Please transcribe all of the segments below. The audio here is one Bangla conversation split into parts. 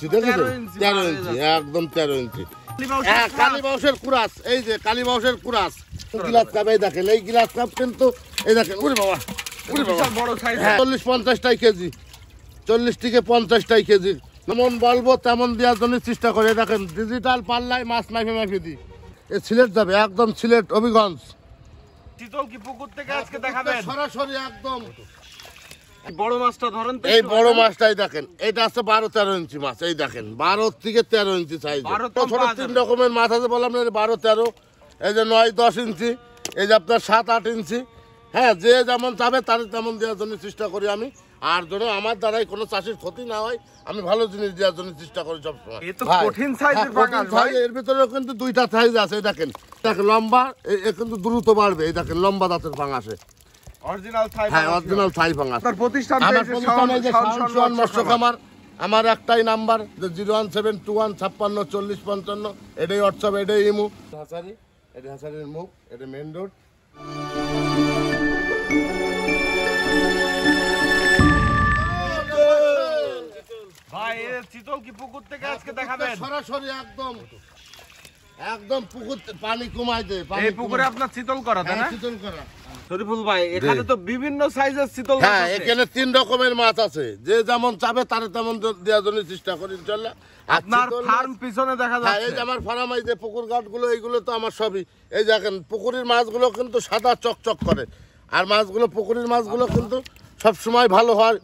ইঞ্চি দেখেছেন, 13 ইঞ্চি, একদম 13 ইঞ্চি। হ্যাঁ, কালীবাউসের কুরাস, এই যে কালীবাউসের কুরাস গ্লাস কাপ, এই দেখেন এই গ্লাস কাপ কিন্তু এই দেখেন, ওরে বাবা, ওরে বাবা, বড় সাইজ, 40-50 কেজি, 40 থেকে 50 কেজি। যেমন বলবো তেমন দেওয়ার জন্য চেষ্টা করে। দেখেন ডিজিটাল পাল্লায় মাছ মাইফে দিই। এ সিলেট যাবে, একদম সিলেট হবিগঞ্জ। চিতল কি পুকুর থেকে আজকে দেখাবেন? সরাসরি একদম বড় মাছটা ধরেন তো। এই বড় মাছটাই দেখেন, এটা আছে 12-13 ইঞ্চি মাছ। এই দেখেন 12 থেকে 13 ইঞ্চি সাইজ। ছোট 3 রকমের মাছ আছে, বললাম না 12-13, এই যে 9-10 ইঞ্চি, এই যে আপনার 7-8 ইঞ্চি। হ্যাঁ, যে যেমন চাবে তার তেমন দেওয়ার জন্য চেষ্টা করি আমি। আর যেন আমার দ্বারাই কোনো চাষির ক্ষতি না হয়, আমি ভালো জিনিস দেওয়ার জন্য চেষ্টা করি সবসময়। কঠিন সাইজের পাঙ্গাস ভাই, এর ভিতরে কিন্তু 2টা সাইজ আছে। দেখেন দেখেন লম্বা, এ কিন্তু দ্রুত বাড়বে। এই দেখেন লম্বা দাঁতের পাঙ্গাসে, অরিজিনাল থাই। হ্যাঁ, অরিজিনাল থাই পাঙ্গাস। আপনার প্রতিষ্ঠান মৎস্য খামার। আমার একটাই নাম্বার, যে 01721564055। এটাই হোয়াটসঅ্যাপ, এটাই ইমো। হাসারি, এটা হাসারির মুখ, এটা মেন রোড। ভাই চিতল কি পুকুর থেকে আজকে দেখাবেন? সরাসরি একদম একদম পুকুর পানি কমাই দেয়। এই পুকুরে আপনার চিতল করা, তাই না? চিতল করা। শরীফুল ভাই, এখানে তো বিভিন্ন সাইজের চিতল মাছ হ্যাঁ, আছে। এখানে 3 রকমের মাছ আছে, যে যেমন চাবে তার তেমন দেওয়ার জন্য চেষ্টা করি ইনশাআল্লাহ। আপনার ফার্ম পিছনে দেখা হ্যাঁ, এই যাচ্ছে। যে আমার ফার্ম, এই যে পুকুর ঘাটগুলো, এইগুলো তো আমার সবই। এই দেখেন পুকুরের মাছগুলো কিন্তু সাদা চকচক করে, আর মাছগুলো পুকুরের মাছগুলো কিন্তু সব সময় ভালো হয়।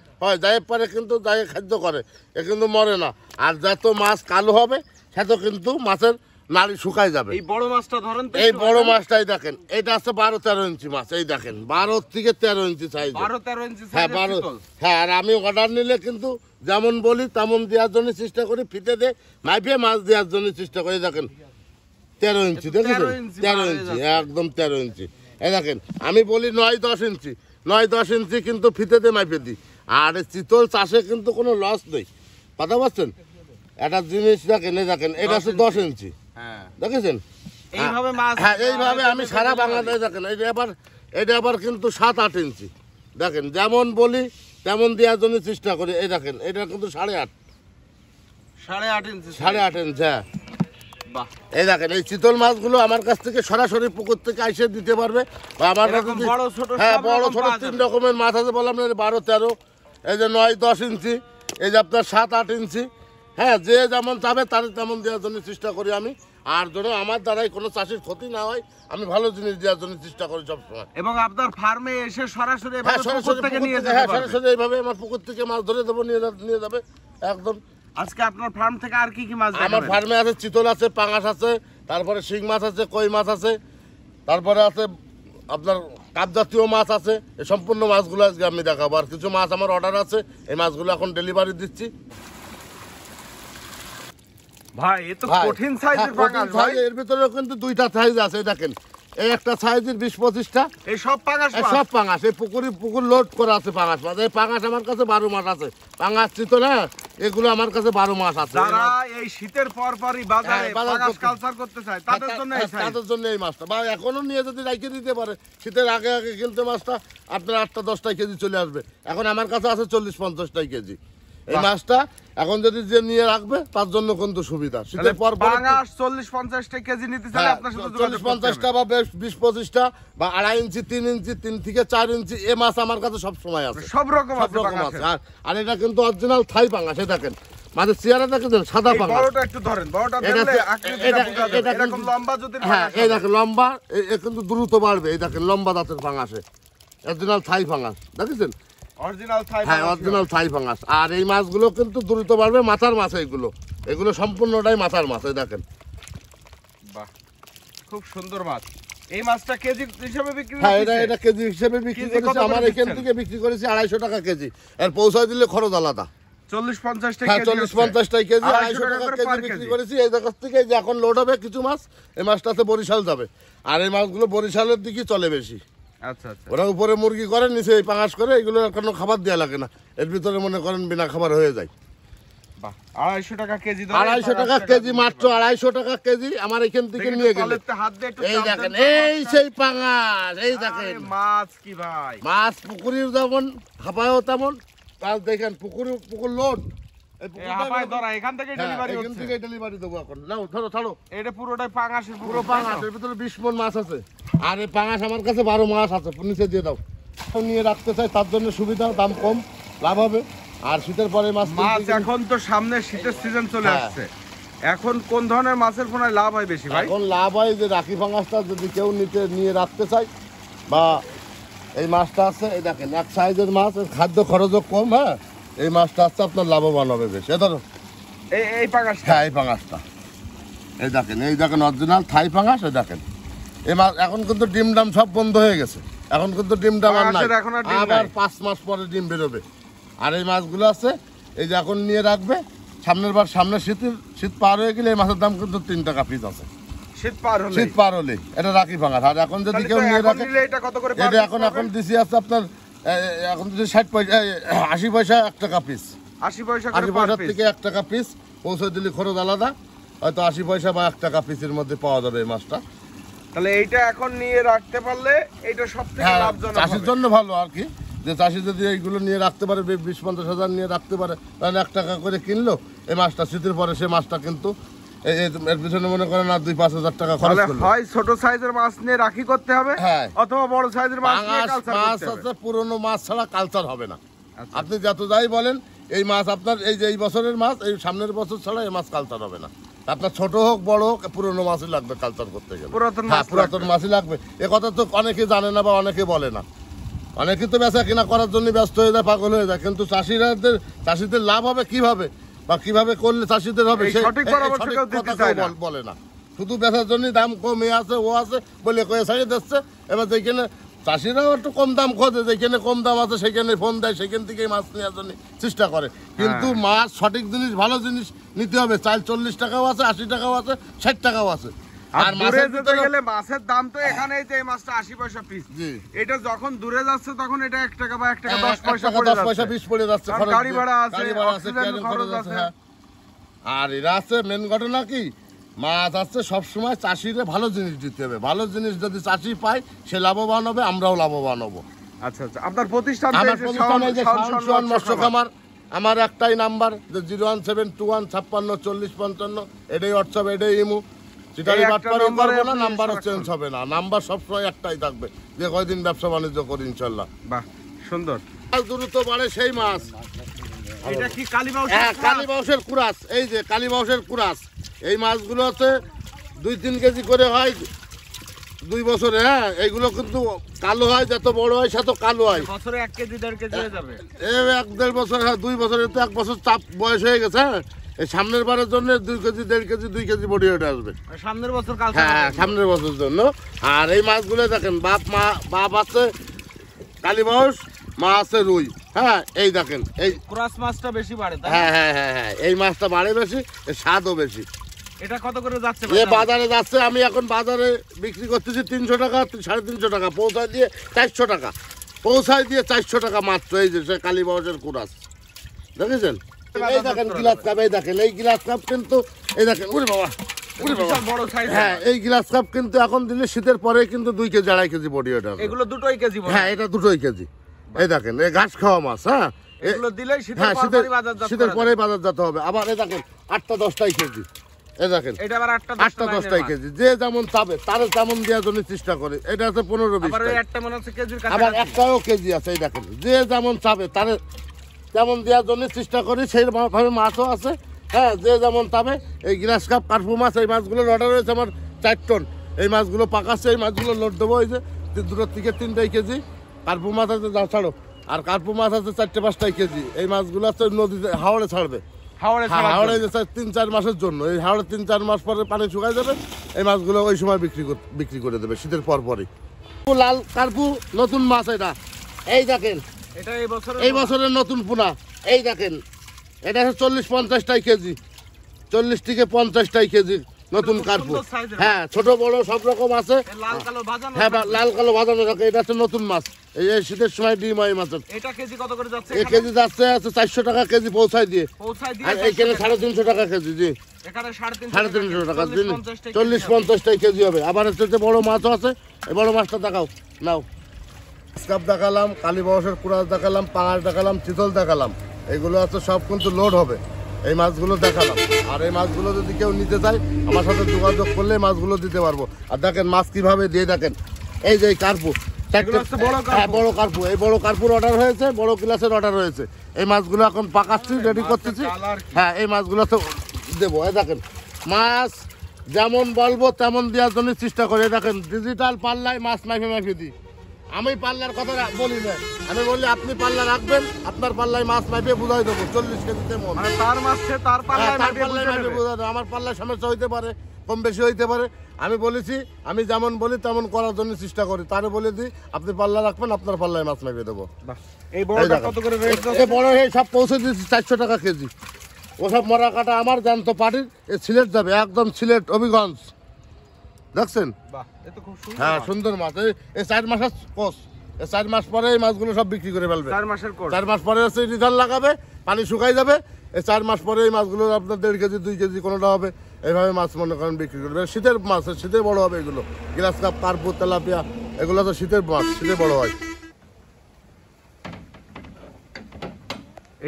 যাই পারে কিন্তু যাই খাদ্য করে, এ কিন্তু মরে না। আর যত মাছ কালো হবে সেত কিন্তু মাছের নাড়ি শুকায় যাবে। এই বড় মাছটা ধরেন তো। এই বড় মাছটাই দেখেন, এটা আছে 12-13 ইঞ্চি মাছ। এই দেখেন 12 থেকে 13 ইঞ্চি সাইজ। 12-13 ইঞ্চি হ্যাঁ, সাইজের 12। চিতল। হ্যাঁ, আর আমি অর্ডার নিলে কিন্তু যেমন বলি তেমন দেওয়ার জন্য চেষ্টা করি। ফিতে দিয়ে মাইপে মাছ দেওয়ার জন্য চেষ্টা করি। দেখেন 13 ইঞ্চি, দেখেন 13 ইঞ্চি, একদম 13 ইঞ্চি। এই দেখেন আমি বলি 9-10 ইঞ্চি, 9-10 ইঞ্চি কিন্তু ফিতে দিয়ে মাইপে দিই। আর চিতল চাষে কিন্তু কোনো লস নেই, কথা পাচ্ছেন? একটা জিনিস দেখেন, এই দেখেন এটা আছে 10 ইঞ্চি, হ্যাঁ, দেখেছেন? এইভাবে মাছ। হ্যাঁ, এইভাবে আমি সারা বাংলাদেশ দেখেন। এটা আবার কিন্তু 7-8 ইঞ্চি। দেখেন যেমন বলি তেমন দেওয়ার জন্য চেষ্টা করি। এই দেখেন এটা কিন্তু 8.5 ইঞ্চি। 8.5 ইঞ্চি। হ্যাঁ, বাহ, এই দেখেন এই চিতল মাছগুলো আমার কাছ থেকে সরাসরি পুকুর থেকে এসে দিতে পারবে। বা আমার কাছে এরকম বড় ছোট হ্যাঁ, সব বড় রকম ছোট পাওয়া 3 যাবে। রকমের মাছ আছে, বললাম না 12-13, এই যে 9-10 ইঞ্চি, এই যে আপনার 7-8 ইঞ্চি। হ্যাঁ, যে যেমন চাবে তার তেমন দেওয়ার জন্য চেষ্টা করি আমি। আর যেন আমার দ্বারাই কোনো চাষির ক্ষতি না হয়, আমি ভালো জিনিস দেওয়ার জন্য চেষ্টা করি সবসময়। এবং আপনার ফার্মে এসে সরাসরি হ্যাঁ, এভাবে পুকুর সরাসরি থেকে পুকুর নিয়ে থেকে, যেতে হ্যাঁ, পারবে। সরাসরি এইভাবে আমার পুকুর থেকে মাছ ধরে দেবো, নিয়ে যাবে একদম। আজকে আপনার ফার্ম থেকে আর কি কি মাছ আমার দেখাবেন? ফার্মে আছে চিতল আছে, পাঙাশ আছে, তারপরে শিং মাছ আছে, কই মাছ আছে, তারপরে আছে আপনার কাপ জাতীয় মাছ আছে। এই সম্পূর্ণ মাছগুলো আজকে আমি দেখাবো। আর কিছু মাছ আমার অর্ডার আছে, এই মাছগুলো এখন ডেলিভারি দিচ্ছি। ভাই এ তো ভাই, কঠিন সাইজের হ্যাঁ, পাঙ্গাস কঠিন ভাই। size, এর ভিতরে কিন্তু 2টা সাইজ আছে। দেখেন এই একটা সাইজের 20-25টা, এই সব পাঙ্গাস এই মাছ? সব পাঙাশ। এই পুকুর লোড করা আছে পাঙাশ মাছ। এই পাঙাশ আমার কাছে 12 মাস আছে। পাঙাশ চিতল, হ্যাঁ, এগুলো আমার কাছে 12 মাস আছে। যারা এই শীতের পরপরই বাজারে হ্যাঁ, বাজার পাঙ্গাস করতে- কালচার করতে চায় তাদের জন্য এই সাইজ। তাদের জন্য এই মাছটা, বা এখনো নিয়ে যদি রাইখে দিতে পারে, শীতের আগে আগে কিনতে মাছটা আপনার 8-10 কেজি চলে আসবে। এখন আমার কাছে আছে 40-50 কেজি। এই মাছটা এখন যদি যে নিয়ে রাখবে তার জন্য কিন্তু সুবিধা। শীতের পর পাঙ্গাস 40-50 কেজি নিতে চাইলে আপনার সাথে যোগাযোগ করতে হবে। 40-50টা বা 20-25টা বা 2.5 ইঞ্চি, 3 ইঞ্চি, 3 থেকে 4 ইঞ্চি এ মাছ আমার কাছে সব সময় আছে। সব রকম সব আছে রকম পাঙ্গাসের। আছে। আর এটা কিন্তু অরিজিনাল থাই পাঙাশ। এই দেখেন মাছের চেহারা দেখেন, সাদা এই পাঙাশ। বড়টা একটু ধরেন, বড়টা এটা ধরলে আকৃতিটা বোঝা যাবে। এটা এরকম লম্বা যদি হ্যাঁ, পাঙ্গাস এই হয়। দেখেন লম্বা, এ কিন্তু দ্রুত বাড়বে। এই দেখেন লম্বা দাঁতের পাঙাশে, অরিজিনাল থাই পাঙাশ, দেখেছেন? অরিজিনাল থাই হ্যাঁ, পাঙ্গাস। অরিজিনাল থাই পাঙাশ। আর এই মাছগুলো কিন্তু দ্রুত বাড়বে, মাথার মাছ এগুলো সম্পূর্ণটাই মাথার মাছ। এই দেখেন বাহ, খুব সুন্দর মাছ। এই মাছটা কেজি হিসেবে বিক্রি হ্যাঁ, হচ্ছে? এটা কেজি হিসেবে বিক্রি কেজি কত করেছি। করে আমার এখান দিচ্ছেন? থেকে বিক্রি করেছি 250 টাকা কেজি। আর পৌঁছায় দিলে খরচ আলাদা। 40-50 হ্যাঁ, কেজি 40-50 কেজি, 250 টাকা করে কেজি per বিক্রি কেজি। করেছি। এই জায়গা থেকে যে এখন লোড হবে কিছু মাছ, এই মাছটাতে বরিশাল যাবে। আর এই মাছগুলো বরিশালের দিকেই চলে বেশি। আচ্ছা আচ্ছা। ওরা উপরে মুরগি করে, নিচে এই পাঙাশ করে। এগুলো কোনো খাবার দেওয়া লাগে না, এর ভিতরে মনে করেন বিনা খাবার হয়ে যায়। বাহ, 250 টাকা কেজি ধরে 250 টাকা কেজি, মাত্র 250 টাকা কেজি আমার এখান থেকে নিয়ে গেলে। তলেতে হাত দিয়ে একটু এই চাপ দেখেন, দেন তো এই মাছটা। সেই পাঙাশ, এই দেখেন আরে মাছ কি ভাই! মাছ পুকুরের যেমন হাঁপায়ও তেমন। তার দেখেন পুকুর লোড, এই এই হাফায় ধরা এখান থেকে ডেলিভারি এখান হচ্ছে। থেকে ডেলিভারি দেবো এখন। নাও ধরো ছাড়ো। এটা পুরোটাই পাঙাশের পুরো পাঙাশ, এর ভিতরে 20 মণ মাছ আছে। আর এই পাঙাশ আমার কাছে 12 মাস আছে, নিচে দিয়ে দাও। এখন নিয়ে রাখতে চাই, তার জন্য সুবিধা, দাম কম, লাভ হবে। আর শীতের পরে মাছ এখন তো সামনে শীতের সিজন চলে হ্যাঁ। আসছে, এখন কোন ধরনের মাছের পোনায় লাভ হয় বেশি ভাই? এখন লাভ হয় যে রাখি পাঙাশটা যদি কেউ নিয়ে রাখতে চায়, বা এই মাছটা আছে, এই দেখেন এক সাইজের মাছ, এর খাদ্য খরচও কম। হ্যাঁ, এই মাছটা আছে আপনার লাভবান হবে বেশি। এ ধরো এই পাঙাশটা, হ্যাঁ এই পাঙাশটা, এই দেখেন অরিজিনাল থাই পাঙাশ। এই দেখেন এই মাছ এখন কিন্তু ডিম ডাম সব বন্ধ হয়ে গেছে, এখন কিন্তু ডিম ডাম আর নাই, পাঙাশের এখন আর ডিম আবার নাই। 5 মাস পরে ডিম বেরোবে। আর এই মাছগুলো আছে, এই যে এখন নিয়ে রাখবে, সামনে শীত পার হয়ে গেলে এই মাছের দাম কিন্তু 3 টাকা পিস আছে। শীত পার হলে এটা রাখি পাঙাশ। আর এখন যদি কেউ নিয়ে রাখে, এটা কত করে? এটা এখন দিছি আছে আপনার এখন যদি 60 পয়সা 80 পয়সা 1 টাকা পিস। 80 পয়সা 80 করে পয়সা per piece। থেকে 1 টাকা পিস পৌঁছে দিলে খরচ আলাদা, হয়তো 80 পয়সা বা 1 টাকা পিসের মধ্যে পাওয়া যাবে এই মাছটা। তাহলে এইটা এখন নিয়ে রাখতে পারলে এটা সবথেকে হ্যাঁ, লাভজনক চাষির হবে। জন্য ভালো আর কি, যে চাষি যদি এইগুলো নিয়ে রাখতে পারে, 20-50 হাজার নিয়ে রাখতে পারে, তাহলে 1 টাকা করে কিনলো এই মাছটা, শীতের পরে সে মাছটা কিন্তু এর পিছনে মনে করেন আর 2-5 হাজার টাকা খরচ তাহলে করলো। হয় ছোট সাইজের মাছ নিয়ে রাখি করতে হবে, হ্যাঁ। অথবা বড় সাইজের মাছ নিয়ে পাঙাশ কালচার মাছ করতে হবে। আছে, পুরনো মাছ ছাড়া কালচার হবে না। আচ্ছা। আপনি যত যাই বলেন, এই মাছ আপনার এই যে এই বছরের মাছ, এই সামনের বছর ছাড়া এই মাছ কালচার হবে না। আপনার ছোট হোক বড় হোক, পুরনো মাছই লাগবে কালচার করতে গেলে। পুরাতন হ্যাঁ, মাছ পুরাতন মাছই লাগবে। এ কথা তো অনেকে জানে না বা অনেকে বলে না। অনেকে তো বেচা কিনা করার জন্য ব্যস্ত হয়ে যায়, পাগল হয়ে যায়, কিন্তু চাষিদের লাভ হবে কিভাবে বা কিভাবে করলে চাষিদের হবে এই সে সঠিক পরামর্শ সঠিক কেউ দিতে কথা চায় কেউ না। বলে না। শুধু বেচার জন্য দাম কম আছে, ও আছে বলে কয়ে ছাড়িয়ে দিচ্ছে। এবার যেখানে চাষিরাও একটু কম দাম খোঁজে, যেখানে কম দাম আছে সেখানে ফোন দেয়, সেখান থেকেই মাছ নেওয়ার জন্য চেষ্টা করে। কিন্তু মাছ সঠিক জিনিস, ভালো জিনিস নিতে হবে। চাল 40 টাকাও আছে, 80 টাকাও আছে, 60 টাকাও আছে। আর দূরে মাছের যেতে ভিতরে- গেলে মাছের দাম তো এখানেই যে এই মাছটা 80 পয়সা পিস, জি। এটা যখন দূরে যাচ্ছে তখন এটা 1 টাকা বা 1 টাকা 10 1 পয়সা টাকা পড়ে 10 পয়সা যাচ্ছে। 20 পড়ে যাচ্ছে, কারণ খরচ গাড়ি দিয়ে। ভাড়া আছে, গাড়ি ভাড়া আছে, অক্সিজেন ক্যারিং খরচ খরচ আছে, আছে। হ্যাঁ। আর এরা আছে মেন ঘটনা কি, মাছ আছে সবসময় চাষিরে ভালো জিনিস দিতে হবে। ভালো জিনিস যদি চাষি পায়, সে লাভবান হবে, আমরাও লাভবান হবো। আচ্ছা আচ্ছা, আপনার প্রতিষ্ঠান আমার প্রতিষ্ঠান এই যে শাওন মৎস্য খামার, আমার একটাই নাম্বার, যে 01721564055, এটাই হোয়াটসঅ্যাপ, এটাই ইমো। চিটারি এই একটা বাটপারি নম্বরে করবো না, আপনি নাম্বারও সারাক্ষণ- চেঞ্জ হবে না। নাম্বার সবসময় একটাই থাকবে, যে কয়দিন ব্যবসা বাণিজ্য করি ইনশাল্লাহ। বাহ, সুন্দর। মাছ দ্রুত বাড়ে সেই মাছ। এটা কি কালীবাউস? হ্যাঁ, কালীবাউসের কুরাস, এই যে কালীবাউসের কুরাস, এই মাছগুলো হচ্ছে 2-3 কেজি করে হয় 2 বছরে। হ্যাঁ, এইগুলো কিন্তু কালো হয়, যত বড় হয় তত কালো হয়। বছরে 1 কেজি 1.5 কেজি হয়ে যাবে। 1-1.5 বছর, হ্যাঁ 2 বছরে তো 1 বছর চাপ বয়স হয়ে গেছে। হ্যাঁ, এই সামনের বারের জন্য 2 KG 1.5 KG 2 KG body weight আসবে। সামনের বছর কালচার হ্যাঁ, সামনের বছর জন্য। আর এই মাছগুলো দেখেন, বাপ আছে কালীবাউস, মা আছে রুই। হ্যাঁ, এই দেখেন, এই ক্রস মাছটা বেশি বাড়ে তাই? হ্যাঁ হ্যাঁ হ্যাঁ হ্যাঁ, এই মাছটা বাড়ে বেশি, এর স্বাদও বেশি। এটা কত করে যাচ্ছে? যে বাজারে যাচ্ছে, আমি এখন বাজারে বিক্রি করতেছি 300 টাকা, 350 টাকা, পৌঁছায় দিয়ে 400 টাকা, 400 টাকা মাত্র। এই যে কালীবাউসের কুরাস দেখেছেন, এই দেখেন গ্লাস কাপ, এই দেখেন এই গ্লাস কাপ কিন্তু, এই দেখেন ওরে বাবা, ওরে বাবা, বিশাল বড় সাইজ। হ্যাঁ এই গ্লাস কাপ কিন্তু এখন দিলে শীতের পরে কিন্তু 2 কেজি 2.5 কেজি বডি ওয়েট হবে। এগুলো দুটোই কেজি বড়। হ্যাঁ, এটা 2 কেজি। এই দেখেন এই ঘাস খাওয়া মাছ। হ্যাঁ, এগুলো দিলেই শীতের হ্যাঁ, পরপরই বাজারজাত শীতের করা পরে বাজারজাত হবে। আবার এই দেখেন 8টা-10টাই কেজি। এই দেখেন যায়। এটা আবার 8টা-10টাই কেজি, যে যেমন চাবে তার তেমন দেওয়ার জন্য চেষ্টা করে। এটা আছে 15-20 আবার ওই টাকা। একটা মনে হচ্ছে কেজির আবার কাছে। একটাও কেজি আছে। এই দেখেন, যে যেমন চাবে তার তেমন দেওয়ার জন্য চেষ্টা করি, সেই ভাবে মাছও আছে। হ্যাঁ, যে যেমন চাবে। এই গ্লাস কাপ কার্পু মাছ, এই মাছগুলোর অর্ডার হয়েছে আমার 4 টন। এই মাছগুলো পাকাচ্ছে, এই মাছগুলো লোড দেবো। এই যে দূরের থেকে 3টাই কেজি কার্পু মাছ আছে, যা ছাড়ো। আর কার্পু মাছ আছে 4-5টাই কেজি। এই মাছগুলো আছে নদীতে, হাওড়ে ছাড়বে। হাওড়ে ছাড়ার হাওড়ে জন্য। 3-4 মাসের জন্য। এই হাওড়ে 3-4 মাস পরে পানি শুকায় যাবে, এই মাছগুলো ওই সময় বিক্রি করে দেবে শীতের পরপরই। লাল কার্পু নতুন মাছ এটা, এই দেখেন এটা এই বছরের নতুন পোনা। এই দেখেন, এটা হচ্ছে 40-50টাই কেজি, 40 থেকে 50টাই কেজি নতুন কার্পু। সুন্দর size-এর। হ্যাঁ, ছোট বড় সব রকম আছে। লাল কালো ভাজানো। হ্যাঁ, লাল কালো বাঁধানো থাকে। এটা হচ্ছে নতুন মাছ, এই শীতের সময় ডিম হয় মাছের। এটা কেজি কত করে যাচ্ছে? এই কেজি যাচ্ছে 400 টাকা কেজি পৌঁছায় দিয়ে। পৌঁছায় দিয়ে আর এইখানে 350 টাকা কেজি। জি, এখানে 350 350 টাকা। 40-50 40-50টাই কেজি হবে। আবার হচ্ছে যে বড় মাছও আছে, এই বড় মাছটা দেখাও। নাও, স্কাপ দেখালাম, কালীবাউসের কুরাস দেখালাম, পাঙাশ দেখালাম, চিতল দেখালাম। এগুলো আছে সব কিন্তু লোড হবে। এই মাছগুলো দেখালাম। আর এই মাছগুলো যদি কেউ নিতে চায় আমার সাথে যোগাযোগ করলে এই মাছগুলো দিতে পারবো। আর দেখেন মাছ কিভাবে দিয়ে দেখেন, এই যে এই কার্পু, এগুলো হচ্ছে বড় কার্পু। হ্যাঁ বড় কার্পু, এই বড় কার্পুর অর্ডার হয়েছে, বড় গ্লাসের অর্ডার হয়েছে। এই মাছগুলো এখন পাকাচ্ছি, রেডি করতেছি। কালার কি? হ্যাঁ এই মাছগুলো তো দেবো। এই দেখেন মাছ যেমন বলবো তেমন দেওয়ার জন্য চেষ্টা করি। এই দেখেন ডিজিটাল পাল্লায় মাছ মাইফে দিই। আমি পাল্লার কথা বলি না, আমি বলি আপনি পাল্লা রাখবেন, আপনার পাল্লায় মাছ মাইফে বুঝাই দেবো 40 কেজিতে মন। মানে তার মাছ সে তার পাল্লায় হ্যাঁ, তার মাপিয়ে পাল্লায় বুঝে মাইফে নেবে। বুঝাই দেবো। আমার পাল্লায় সমস্যা হইতে পারে, কম বেশি হইতে পারে। আমি বলেছি আমি যেমন বলি তেমন করার জন্য চেষ্টা করি। তারে বলে দিই আপনি পাল্লা রাখবেন, আপনার পাল্লায় মাছ মাইফে দেবো। বাহ, এই বড়টা কত করে রেট? এই বড় এই সব পৌঁছে দিয়েছি 400 টাকা কেজি। ওসব মরা কাটা আমার জ্যান্ত পাটির, এ সিলেট যাবে, একদম সিলেট হবিগঞ্জ। দেখছেন? বাহ, এ তো খুব সুন্দর হ্যাঁ মাছ। সুন্দর মাছ। এই 4 মাসের কোর্স, এই 4 মাস পরে এই মাছগুলো সব বিক্রি করে ফেলবে। 4 মাসের কোর্স। 4 মাস পরে হচ্ছে রিটার্ন লাগাবে, পানি শুকাই যাবে। এই 4 মাস পরে এই মাছগুলো আপনার 1.5 কেজি 2 কেজি কোনোটা হবে। এইভাবে মাছ মনে করেন বিক্রি করবে। শীতের মাছ, শীতে বড় হবে এগুলো। গ্লাস কাপ, কার্পু, তেলাপিয়া এগুলো তো শীতের মাছ, শীতে বড় হয়।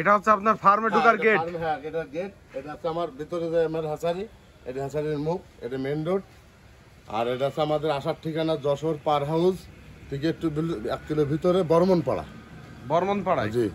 এটা হচ্ছে আপনার ফার্মে ঢোকার গেট। হ্যাঁ এটা গেট। এটা হচ্ছে আমার ভিতরে যে আমার হাসারি, এটা হাসারির মুখ, এটা মেন রোড। আর এটা হচ্ছে আমাদের আসার ঠিকানা যশোর পার হাউস থেকে একটু 1 কিলো ভিতরে বর্মনপাড়া। বর্মন পাড়ায়। জি।